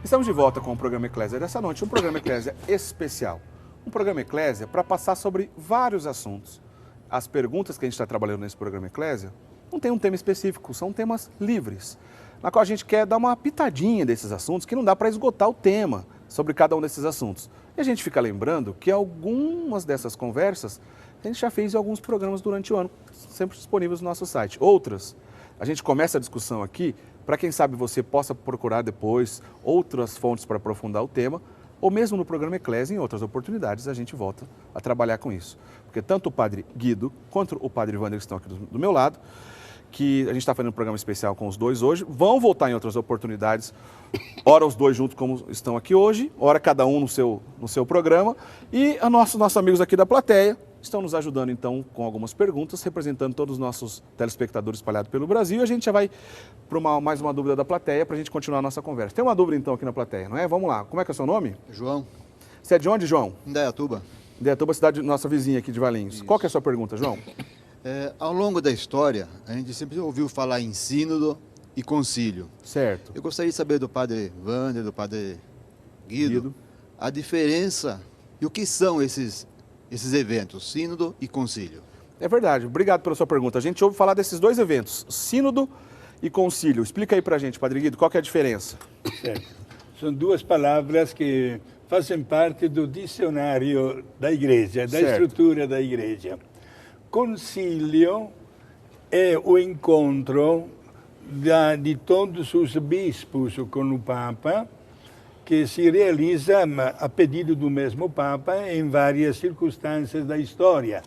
Estamos de volta com o programa Eclésia dessa noite, um programa Eclésia especial. Um programa Eclésia para passar sobre vários assuntos. As perguntas que a gente está trabalhando nesse programa Eclésia não tem um tema específico, são temas livres, na qual a gente quer dar uma pitadinha desses assuntos, que não dá para esgotar o tema sobre cada um desses assuntos. E a gente fica lembrando que algumas dessas conversas a gente já fez em alguns programas durante o ano, sempre disponíveis no nosso site. Outras, a gente começa a discussão aqui, para quem sabe você possa procurar depois outras fontes para aprofundar o tema, ou mesmo no programa Eclésia, em outras oportunidades, a gente volta a trabalhar com isso. Porque tanto o padre Guido quanto o padre Wander, que estão aqui do meu lado, que a gente está fazendo um programa especial com os dois hoje, vão voltar em outras oportunidades, ora os dois juntos como estão aqui hoje, ora cada um no seu programa, e nossos amigos aqui da plateia estão nos ajudando então com algumas perguntas, representando todos os nossos telespectadores espalhados pelo Brasil, e a gente já vai para mais uma dúvida da plateia para a gente continuar a nossa conversa. Tem uma dúvida então aqui na plateia, não é? Vamos lá, como é que é o seu nome? João. Você é de onde, João? Indaiatuba. Indaiatuba, cidade nossa vizinha aqui de Valinhos. Isso. Qual que é a sua pergunta, João? Ao longo da história, a gente sempre ouviu falar em sínodo e concílio. Certo. Eu gostaria de saber do padre Wander, do padre Guido, a diferença e o que são esses eventos, sínodo e concílio. É verdade, obrigado pela sua pergunta. A gente ouve falar desses dois eventos, sínodo e concílio. Explica aí pra gente, padre Guido, qual que é a diferença? Certo. São duas palavras que fazem parte do dicionário da igreja, da estrutura da igreja. Concílio é o encontro de todos os bispos com o Papa, que se realiza a pedido do mesmo Papa em várias circunstâncias da história.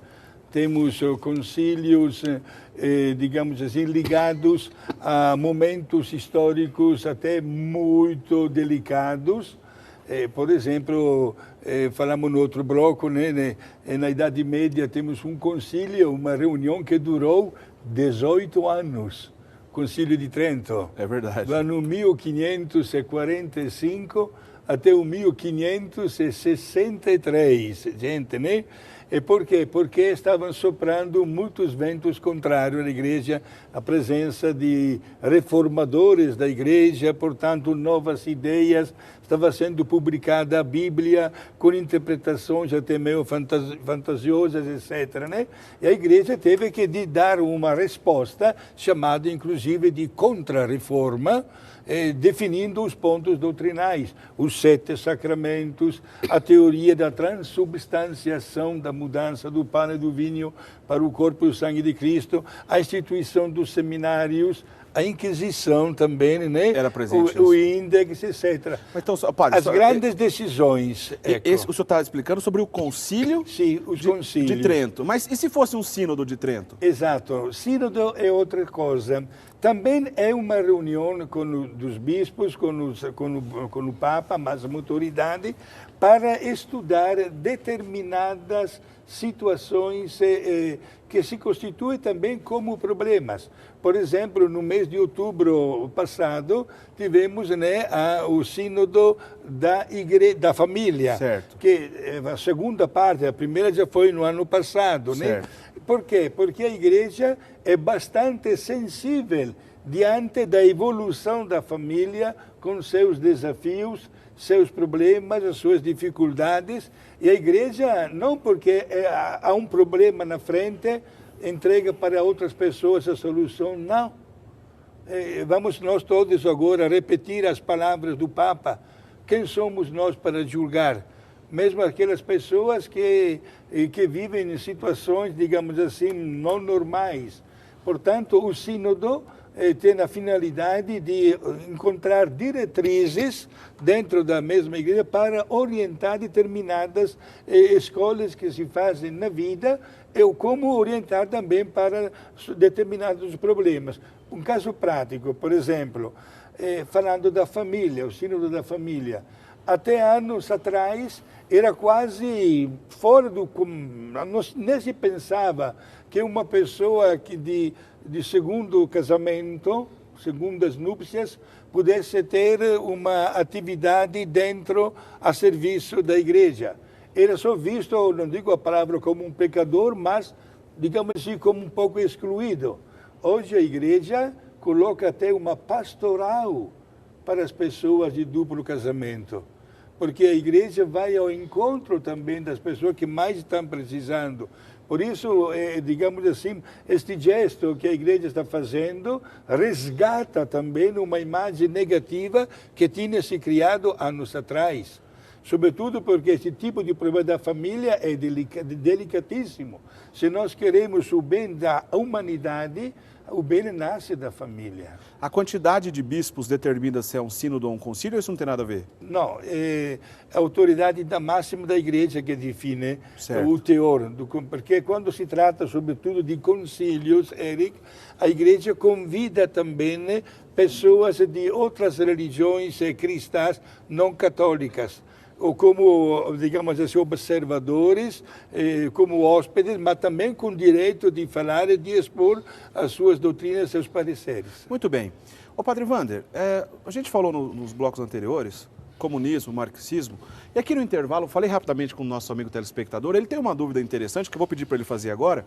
Temos concílios, digamos assim, ligados a momentos históricos até muito delicados. Por exemplo, falamos no outro bloco, né, na Idade Média temos um concílio, uma reunião que durou 18 anos. Concílio de Trento. É verdade. Lá no 1545 até o 1563, gente, né? E por quê? Porque estavam soprando muitos ventos contrários à igreja, a presença de reformadores da igreja, portanto, novas ideias, estava sendo publicada a Bíblia com interpretações até meio fantasiosas, etc., né? E a igreja teve que dar uma resposta, chamada inclusive de contra-reforma, definindo os pontos doutrinais, os 7 sacramentos, a teoria da transubstanciação, da mudança do pão e do vinho para o corpo e o sangue de Cristo, a instituição dos seminários, a Inquisição também, né? Era presente o índex, etc. Então, padre, as grandes decisões. O senhor está explicando sobre o concílio de Trento. Mas e se fosse um sínodo de Trento? Exato. Sínodo é outra coisa. Também é uma reunião dos bispos, com o Papa, mas uma autoridade, para estudar determinadas situações que se constituem também como problemas. Por exemplo, no mês de outubro passado, tivemos, né, o sínodo da família, certo, que a segunda parte, a primeira já foi no ano passado, né? Por quê? Porque a igreja é bastante sensível diante da evolução da família, com seus desafios, seus problemas, as suas dificuldades, e a igreja, não porque há um problema na frente, entrega para outras pessoas a solução, não. Vamos nós todos agora repetir as palavras do Papa. Quem somos nós para julgar? Mesmo aquelas pessoas que vivem em situações, digamos assim, não normais. Portanto, o sínodo tem a finalidade de encontrar diretrizes dentro da mesma igreja para orientar determinadas escolhas que se fazem na vida, ou como orientar também para determinados problemas. Um caso prático, por exemplo, falando da família, o sínodo da família. Até anos atrás, era quase fora do... Nem se pensava que uma pessoa de segundo casamento, segundas núpcias, pudesse ter uma atividade dentro, a serviço da igreja. Era só visto, não digo a palavra como um pecador, mas, digamos assim, como um pouco excluído. Hoje a igreja coloca até uma pastoral para as pessoas de duplo casamento, porque a igreja vai ao encontro também das pessoas que mais estão precisando. Por isso, digamos assim, este gesto que a igreja está fazendo resgata também uma imagem negativa que tinha se criado anos atrás. Sobretudo porque esse tipo de problema da família é delicatíssimo. Se nós queremos o bem da humanidade, o bem nasce da família. A quantidade de bispos determina se é um sínodo ou um concílio, ou isso não tem nada a ver? Não, é a autoridade máxima da igreja que define o teor. Porque quando se trata, sobretudo, de concílios, Eric, a igreja convida também pessoas de outras religiões cristãs não católicas, ou como, digamos assim, observadores, como hóspedes, mas também com direito de falar e de expor as suas doutrinas, seus pareceres. Muito bem. Ô, Padre Wander, a gente falou nos blocos anteriores, comunismo, marxismo, e aqui no intervalo, falei rapidamente com o nosso amigo telespectador, ele tem uma dúvida interessante, que eu vou pedir para ele fazer agora,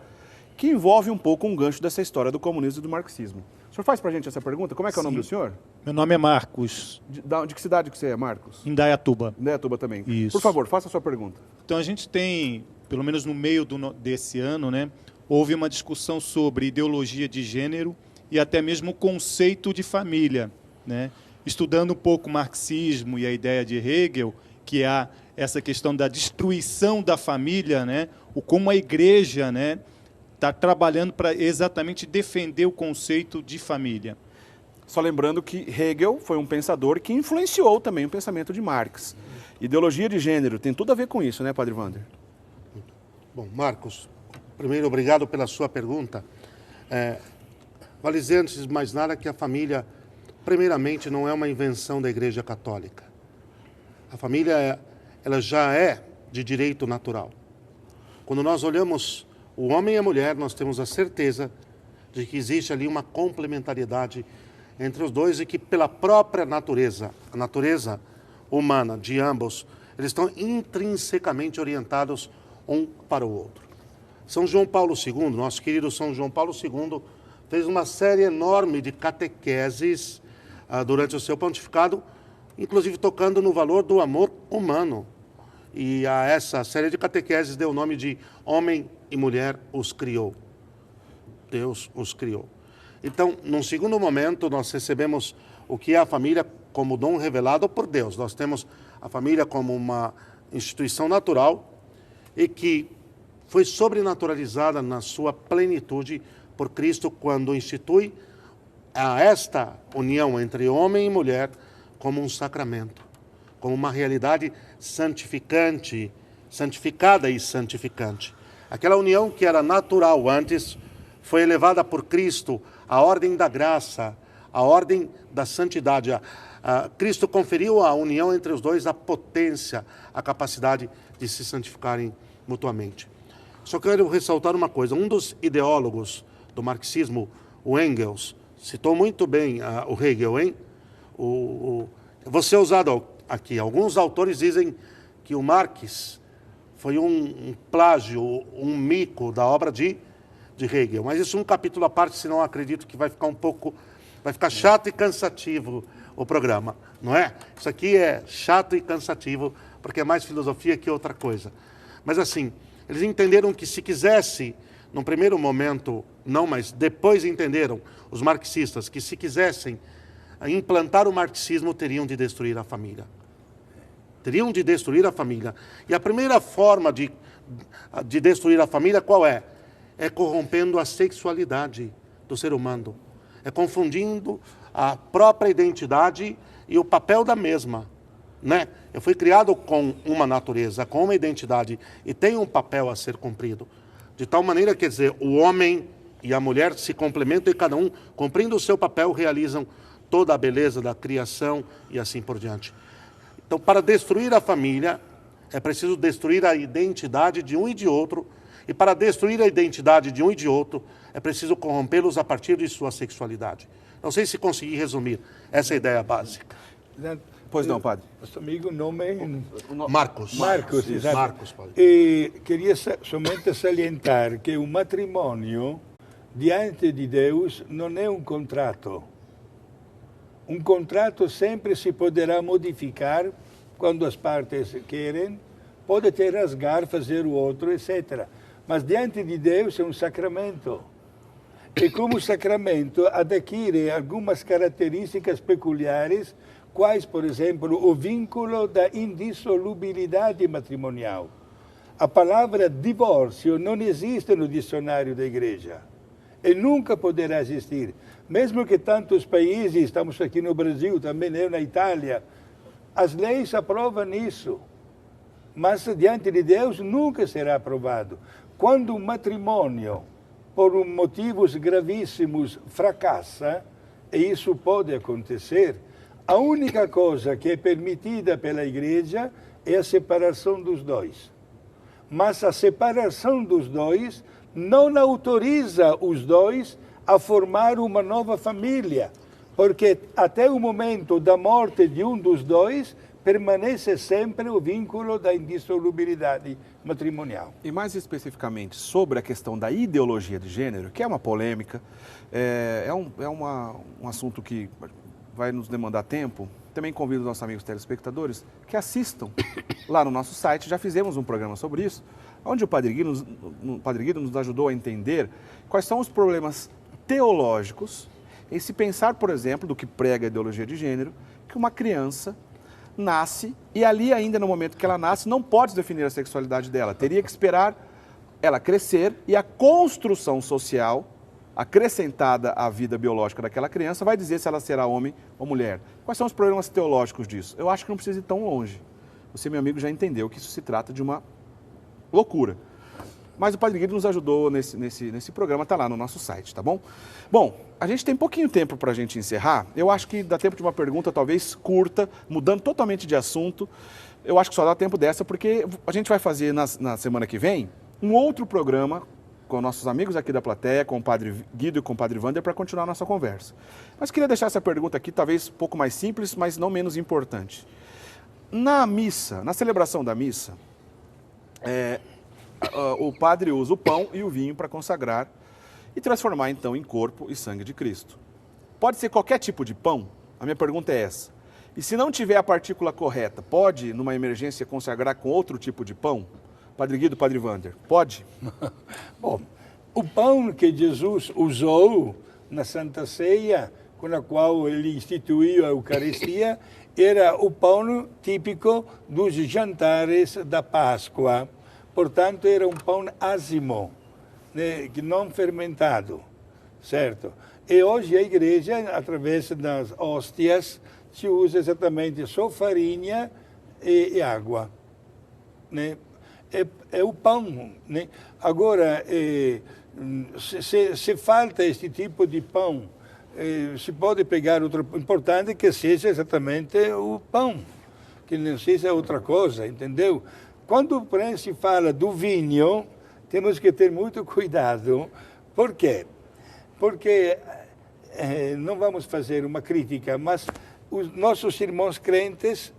que envolve um pouco um gancho dessa história do comunismo e do marxismo. O senhor faz para a gente essa pergunta? Como é que é o nome do senhor? Meu nome é Marcos. De que cidade que você é, Marcos? Indaiatuba. Indaiatuba também. Isso. Por favor, faça a sua pergunta. Então a gente tem, pelo menos no meio desse ano, né, houve uma discussão sobre ideologia de gênero e até mesmo o conceito de família, né? Estudando um pouco o marxismo e a ideia de Hegel, que há essa questão da destruição da família, né? O como a igreja, né, está trabalhando para exatamente defender o conceito de família. Só lembrando que Hegel foi um pensador que influenciou também o pensamento de Marx. Ideologia de gênero tem tudo a ver com isso, né, Padre Wander? Bom, Marcos, primeiro, obrigado pela sua pergunta. Vale dizer, antes de mais nada, que a família, primeiramente, não é uma invenção da Igreja Católica. A família, ela já é de direito natural. Quando nós olhamos o homem e a mulher, nós temos a certeza de que existe ali uma complementariedade entre os dois e que pela própria natureza, a natureza humana de ambos, eles estão intrinsecamente orientados um para o outro. São João Paulo II, nosso querido São João Paulo II, fez uma série enorme de catequeses durante o seu pontificado, inclusive tocando no valor do amor humano. E a essa série de catequeses deu o nome de Homem e Mulher os Criou. Deus os criou. Então, num segundo momento, nós recebemos o que é a família como dom revelado por Deus. Nós temos a família como uma instituição natural e que foi sobrenaturalizada na sua plenitude por Cristo quando institui esta união entre homem e mulher como um sacramento, como uma realidade santificante, santificada e santificante. Aquela união que era natural antes foi elevada por Cristo à ordem da graça, à ordem da santidade. Cristo conferiu à união entre os dois a potência, a capacidade de se santificarem mutuamente. Só quero ressaltar uma coisa. Um dos ideólogos do marxismo, o Engels, citou muito bem o Hegel, hein? Vou ser usado aqui. Alguns autores dizem que o Marx foi um plágio, um mico da obra de Hegel. Mas isso é um capítulo à parte, senão acredito que vai ficar chato e cansativo o programa, não é? Isso aqui é chato e cansativo, porque é mais filosofia que outra coisa. Mas assim, eles entenderam que se quisesse, num primeiro momento, não, mas depois entenderam, os marxistas, que se quisessem implantar o marxismo, teriam de destruir a família. Teriam de destruir a família. E a primeira forma de destruir a família, qual é? É corrompendo a sexualidade do ser humano. É confundindo a própria identidade e o papel da mesma, né? Eu fui criado com uma natureza, com uma identidade e tem um papel a ser cumprido. De tal maneira, quer dizer, o homem e a mulher se complementam e cada um, cumprindo o seu papel, realizam toda a beleza da criação e assim por diante. Então, para destruir a família, é preciso destruir a identidade de um e de outro. E para destruir a identidade de um e de outro, é preciso corrompê-los a partir de sua sexualidade. Não sei se consegui resumir essa ideia básica. Pois não, padre. Nosso amigo, nome é... Marcos. Marcos, exato. Marcos, padre. E queria somente salientar que o matrimônio, diante de Deus, não é um contrato. Um contrato sempre se poderá modificar quando as partes querem, pode até rasgar, fazer o outro, etc. Mas diante de Deus é um sacramento. E como sacramento adquire algumas características peculiares, quais, por exemplo, o vínculo da indissolubilidade matrimonial. A palavra divórcio não existe no dicionário da Igreja. E nunca poderá existir. Mesmo que tantos países, estamos aqui no Brasil, também eu na Itália, as leis aprovam isso. Mas diante de Deus nunca será aprovado. Quando um matrimônio, por motivos gravíssimos, fracassa, e isso pode acontecer, a única coisa que é permitida pela Igreja é a separação dos dois. Mas a separação dos dois não autoriza os dois a formar uma nova família, porque até o momento da morte de um dos dois, permanece sempre o vínculo da indissolubilidade matrimonial. E mais especificamente sobre a questão da ideologia de gênero, que é uma polêmica, um assunto que vai nos demandar tempo. Também convido os nossos amigos telespectadores que assistam lá no nosso site. Já fizemos um programa sobre isso, onde o Padre Guido nos ajudou a entender quais são os problemas teológicos em se pensar, por exemplo, do que prega a ideologia de gênero, que uma criança nasce e ali ainda no momento que ela nasce não pode definir a sexualidade dela. Teria que esperar ela crescer e a construção social acrescentada à vida biológica daquela criança vai dizer se ela será homem ou mulher. Quais são os problemas teológicos disso? Eu acho que não precisa ir tão longe. Você, meu amigo, já entendeu que isso se trata de uma loucura. Mas o Padre Guido nos ajudou nesse programa, está lá no nosso site, tá bom? Bom, a gente tem pouquinho tempo para a gente encerrar. Eu acho que dá tempo de uma pergunta talvez curta, mudando totalmente de assunto. Eu acho que só dá tempo dessa, porque a gente vai fazer na semana que vem um outro programa com nossos amigos aqui da plateia, com o Padre Guido e com o Padre Wander, para continuar a nossa conversa. Mas queria deixar essa pergunta aqui, talvez um pouco mais simples, mas não menos importante. Na missa, na celebração da missa, o padre usa o pão e o vinho para consagrar e transformar, então, em corpo e sangue de Cristo. Pode ser qualquer tipo de pão? A minha pergunta é essa. E se não tiver a partícula correta, pode, numa emergência, consagrar com outro tipo de pão? Padre Guido, Padre Wander, pode? Bom, o pão que Jesus usou na Santa Ceia, com a qual ele instituiu a Eucaristia, era o pão típico dos jantares da Páscoa. Portanto, era um pão ázimo, né, não fermentado, certo? E hoje a igreja, através das hóstias, se usa exatamente só farinha e água, né? É o pão, né? Agora, se falta este tipo de pão, se pode pegar outro. Importante que seja exatamente o pão, que não seja outra coisa, entendeu? Quando, porém, se fala do vinho, temos que ter muito cuidado. Por quê? Porque não vamos fazer uma crítica, mas os nossos irmãos crentes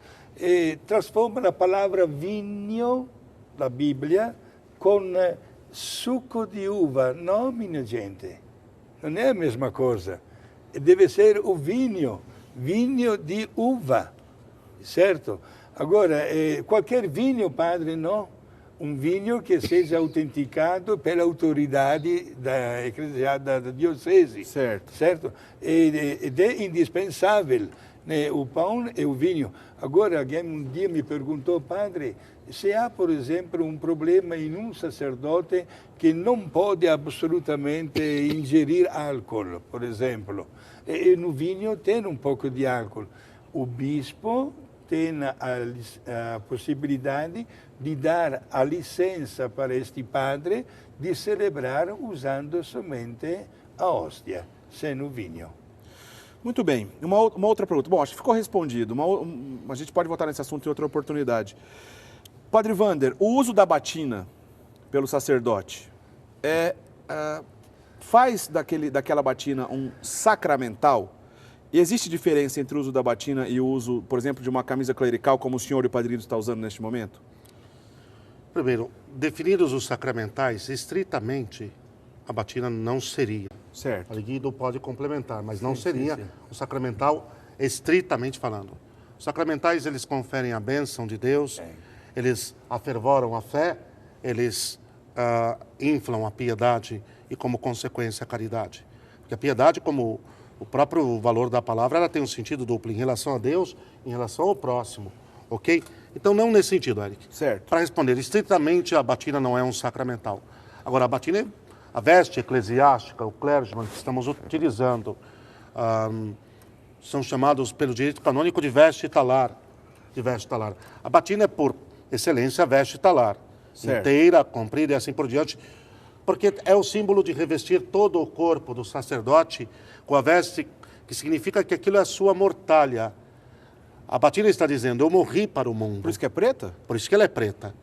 transformam a palavra vinho da Bíblia com suco de uva. Não, minha gente, não é a mesma coisa. Deve ser o vinho de uva, certo? Agora, qualquer vinho, padre, não. Um vinho que seja autenticado pela autoridade da diocese. Certo? É indispensável, né, o pão e o vinho. Agora, alguém um dia me perguntou, padre, se há, por exemplo, um problema em um sacerdote que não pode absolutamente ingerir álcool, por exemplo. E no vinho tem um pouco de álcool. O bispo tem a possibilidade de dar a licença para este padre de celebrar usando somente a hóstia, sem o vinho. Muito bem. Uma outra pergunta. Bom, acho que ficou respondido. A gente pode voltar nesse assunto em outra oportunidade. Padre Wander, o uso da batina pelo sacerdote faz daquela batina um sacramental? E existe diferença entre o uso da batina e o uso, por exemplo, de uma camisa clerical, como o senhor e o Padre Guido estão usando neste momento? Primeiro, definidos os sacramentais, estritamente, a batina não seria. Certo. O Padre Guido pode complementar, mas não seria. Sim. O sacramental estritamente falando. Os sacramentais, eles conferem a bênção de Deus, eles afervoram a fé, eles inflam a piedade e, como consequência, a caridade. Porque a piedade, como o próprio valor da palavra, ela tem um sentido duplo em relação a Deus, em relação ao próximo, ok? Então, não nesse sentido, Eric. Certo. Para responder, estritamente, a batina não é um sacramental. Agora, a batina é a veste eclesiástica, o clergyman que estamos utilizando, são chamados pelo direito canônico de veste talar. A batina é, por excelência, a veste talar. Certo. Inteira, comprida e assim por diante, porque é o símbolo de revestir todo o corpo do sacerdote com a veste, que significa que aquilo é a sua mortalha. A batina está dizendo, eu morri para o mundo. Por isso que é preta? Por isso que ela é preta.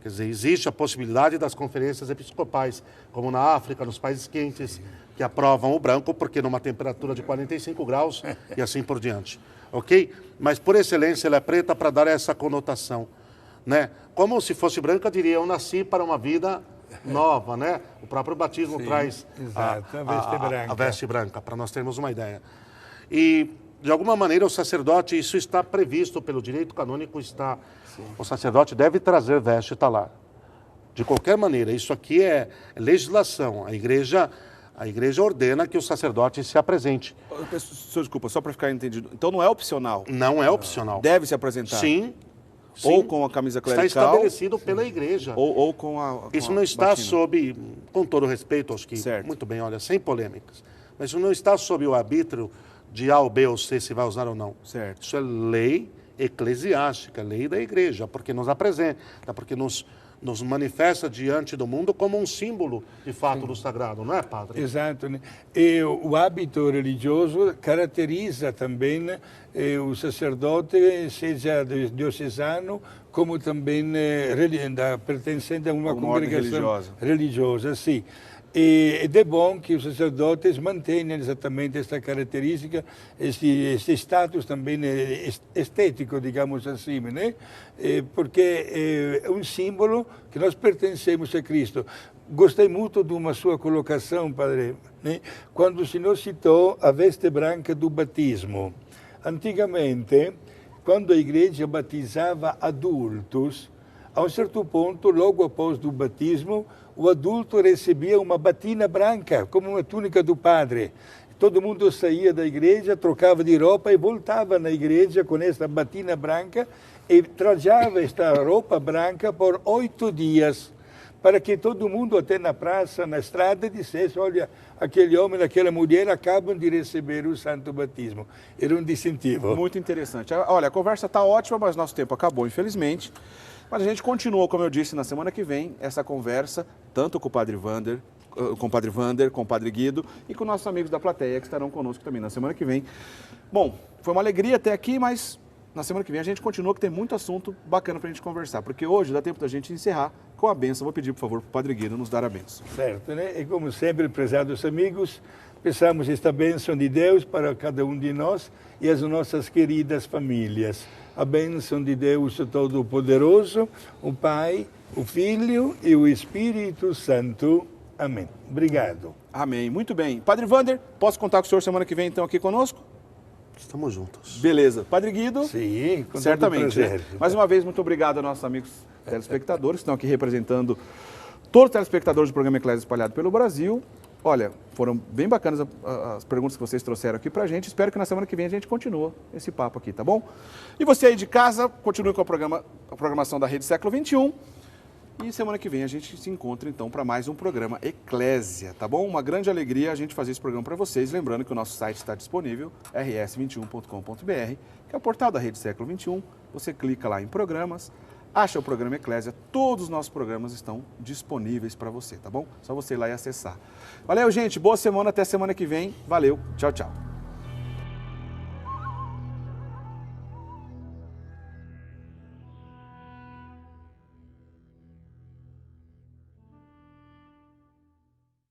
Quer dizer, existe a possibilidade das conferências episcopais, como na África, nos países quentes, que aprovam o branco, porque numa temperatura de 45 graus e assim por diante. Ok? Mas, por excelência, ela é preta para dar essa conotação. Né? Como se fosse branca, diria, eu nasci para uma vida nova, né? O próprio batismo traz a veste branca, para nós termos uma ideia. E, de alguma maneira, o sacerdote, isso está previsto pelo direito canônico, está... O sacerdote deve trazer veste talar. De qualquer maneira, isso aqui é legislação. A igreja ordena que o sacerdote se apresente. Senhor, desculpa, só para ficar entendido. Então não é opcional? Não é opcional. Deve se apresentar? Sim. Ou com a camisa clerical. Está estabelecido pela igreja. Ou com a Isso não está sob, com todo respeito aos que... Certo. Muito bem, olha, sem polêmicas. Mas isso não está sob o arbítrio de A ou B ou C se vai usar ou não. Certo. Isso é lei eclesiástica, lei da igreja, porque nos apresenta, porque nos manifesta diante do mundo como um símbolo, de fato, do sagrado, não é, padre? Exato. Né? E o hábito religioso caracteriza também o sacerdote, seja diocesano, como também pertencente a uma congregação religiosa. Sim. Ed è bom que os sacerdotes mantenham exatamente esta característica, este status também estético, digamos assim, né? Porque é um símbolo que nós pertencemos a Cristo. Gostei muito de uma sua colocação, padre, né? Quando o senhor citou a veste branca do batismo. Antigamente, quando a igreja batizava adultos, a um certo ponto, logo após o batismo, o adulto recebia uma batina branca, como uma túnica do padre. Todo mundo saía da igreja, trocava de roupa e voltava na igreja com esta batina branca e trajava esta roupa branca por 8 dias, para que todo mundo, até na praça, na estrada, dissesse, olha, aquele homem, aquela mulher acabam de receber o santo batismo. Era um distintivo. Muito interessante. Olha, a conversa está ótima, mas nosso tempo acabou, infelizmente. Mas a gente continua, como eu disse, na semana que vem, essa conversa, tanto com o Padre Wander, com o Padre Guido e com nossos amigos da plateia que estarão conosco também na semana que vem. Bom, foi uma alegria até aqui, mas na semana que vem a gente continua, que tem muito assunto bacana para a gente conversar, porque hoje dá tempo da gente encerrar com a bênção. Vou pedir, por favor, para o Padre Guido nos dar a bênção. Certo, né? E como sempre, prezados amigos, peçamos esta bênção de Deus para cada um de nós e as nossas queridas famílias. A bênção de Deus Todo-Poderoso, o Pai, o Filho e o Espírito Santo. Amém. Obrigado. Amém. Muito bem. Padre Wander, posso contar com o senhor semana que vem, então, aqui conosco? Estamos juntos. Beleza. Padre Guido? Sim, com certamente. Todo prazer. Mais uma vez, muito obrigado aos nossos amigos telespectadores que estão aqui representando todos os telespectadores do programa Eclésia espalhado pelo Brasil. Olha, foram bem bacanas as perguntas que vocês trouxeram aqui pra gente. Espero que na semana que vem a gente continue esse papo aqui, tá bom? E você aí de casa, continue com a programação da Rede Século XXI. E semana que vem a gente se encontra, então, para mais um programa Eclésia, tá bom? Uma grande alegria a gente fazer esse programa para vocês. Lembrando que o nosso site está disponível, rs21.com.br, que é o portal da Rede Século XXI. Você clica lá em programas, acha o programa Eclésia, todos os nossos programas estão disponíveis para você, tá bom? Só você ir lá e acessar. Valeu, gente. Boa semana, até semana que vem. Valeu. Tchau, tchau.